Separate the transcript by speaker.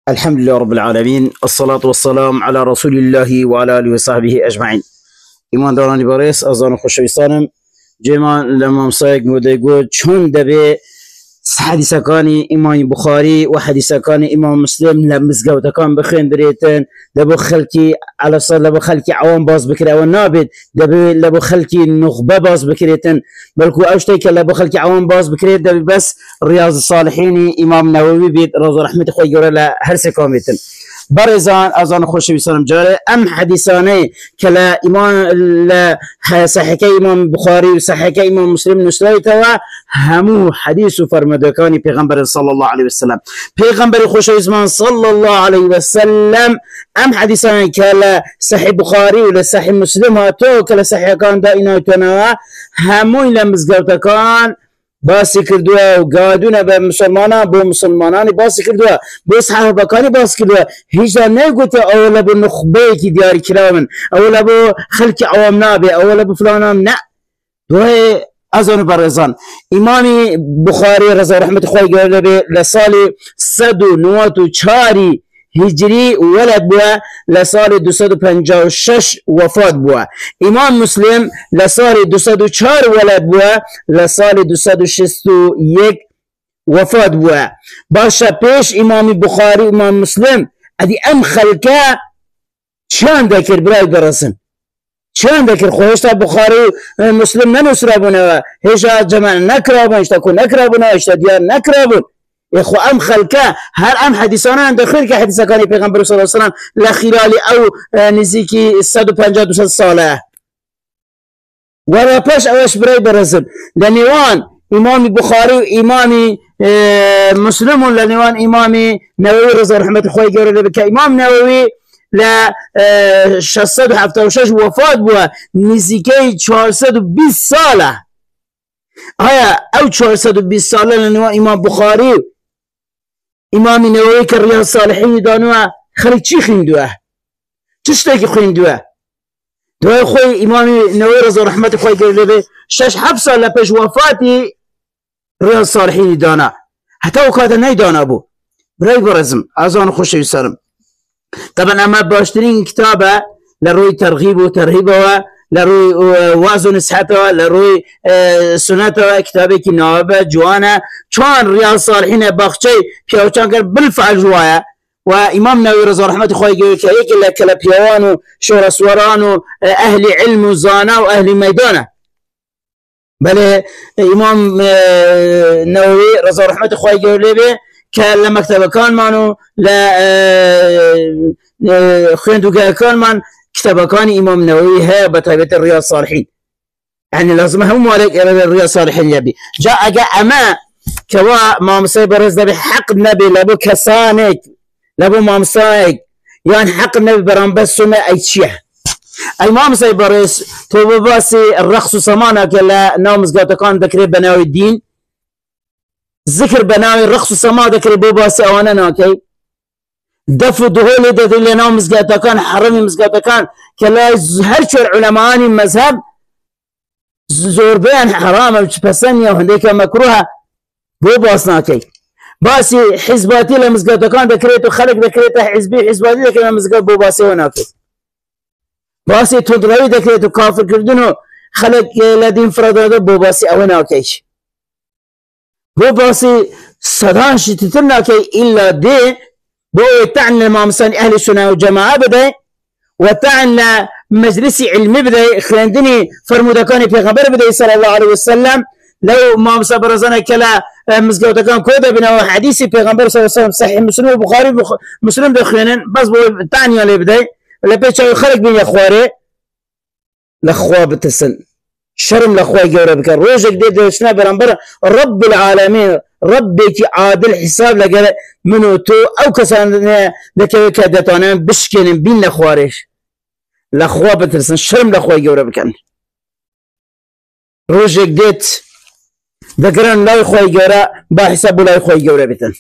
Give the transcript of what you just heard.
Speaker 1: الحمد لله رب العالمين، الصلاة والسلام على رسول الله وعلى آله وصحبه أجمعين. إيمان دارانی باريس أزان خوشویستانم جيمان لما مصايق موديقود چون دبي حديثة كان إمام بخاري وحديثة كان إمام مسلم لمزقوت كان بخين بريتن لبو خلكي على صار لبو خلكي عوام باز بكري أو النابد لبو خلكي نخبة باز بكريتن بلكو أوشتيك لبو خلكي عوام باز بكريت دبي بس رياض الصالحين إمام نووي بيت رضا رحمة خوي جورا هرسي كاميتن برزان أزان خوش بسلام جاره أم حديثاني كلا إمام صحيح إمام بخاري وصحيح إمام مسلم نسليتوا همو حديث فرمدكاني پیغمبر صلى الله عليه وسلم پیغمبر خوش اسمان صلى الله عليه وسلم أم حديثاني كلا صحيح بخاري ولا صحيح مسلم هاتو كلا صحيح كان دائنا تنوا همو لمزگرتکان باسی کردوه و گادونه به مسلمانان باسی کردوه به صحابه کانی باسی کردوه هیچ نگوته اولا به نخبه کی دیاری کرامن اولا به خلق عوام نابه اولا به فلانان نه دوه ازان برزان امام بخاری رضا رحمت خواهی گرده به لسال 194 هجری ولد بوا لسال 256 وفات بوا. امام مسلم لسال 204 ولد بوا لسال 261 وفات بوا. باشه پیش امام بخاری امام مسلم ادی ام خلقه چند دکر برای برسن چند دکر خوشتا بخاری مسلم ننسرابونه هیچ جمع نکرابون اشتا نکرابونه اشتا دیار نکرابون إخو أم خلقه هر أم حديثانا عند خلقه حديثا كان پیغمبر صلى الله عليه وسلم لخلال أو نزيكي 152 ساله ولا باش أوش براي برزم لنيوان إمام بخاري وإمام مسلم لنيوان إمام نووي رضا رحمة خوي جوري بك إمام نووي لا 676 وفات بوا نزيكي 420 ساله هيا أو 420 ساله لنيوان إمام بخاري امام نووي كرياض الصالحين دانوا خلي چی خويندوه چشتاكي خويندوه دوای خوي امام نووي رضا رحمت خوي گرده 6-7 سال پیش وفاتي رياض الصالحين دانا حتى وكاده نيدانا بو براي برزم ازان خوش يسرم طبعا اما باشترين كتابه لروي ترغيب وترهيبه لروي وازن نصحته لروي سنته كتابه كي نوابه جوانا چون رياض الصالحين باخچي پیاوچان كر بالفعل جوايا وامام نووي رضا رحمت خوي كيك كلا بيوان وشورسوران اهل علم وزانا واهل ميدانه بل امام نووي رضا رحمت خوي جولبه كان مكتبه كان مانو لا خندو كان مان كتابه كان امام نووي ها بتابه الرياض الصالحين يعني لازم هم عليك الرياض الصالحين يبي جاء اما كوا ما مسيبرز بحق النبي لابو كسانك لابو ما مسايق يعني حق النبي برام بس سنة اي شيء اي ما مسيبرز تو باسي الرخص سمانا كلا نامز قاتا كان ذكر بناوي الدين ذكر بناوي الرخص سما ذكر بوباسي اوانا ناكي دفو دهولي ده اللي نامز قاتا كان حرمي مزقاتا كان كلا هرشو العلماء مذهب زور بيان حرام بسنية وهنديك مكروها بو باسناكي باسي حزباتي لمزقاتا كان ذكريتو خلق ذكريتو حزبي حزباتي لكن لمزقات بو باسي هناكي باسي تدروي ذكريتو كافر كردنو خلق لدين فرادو بو باسي اواناكيش بو باسي صدان شتتناكي إلا دي بو تعني المامسان أهل السنة والجماعة بدأ وتعني مجلسي علمي بدأ خلاندني فرمودكاني پیغمبر بدأ صلى الله عليه وسلم لو مامسا برزانا كلا مزقوتكان كودا بنا حديثي پیغمبر صلى الله عليه وسلم صحيح مسلم وبخاري مسلم دخلين بس بو تعني علي بدأ ولا بيتشاوي خلق بين يخواري لخوا بتسن شرم لخوا جورا بك روجك دي دوشنا برنبر رب العالمين ربك عادل حساب لقال منو تو او كسان لك كادتانا بشكن بين لخواريش لخوا بترسن شرم لخوا جورا بكن روجك ديت ذكرن لا يخوي جورا بحساب لا يخوي جورا بتن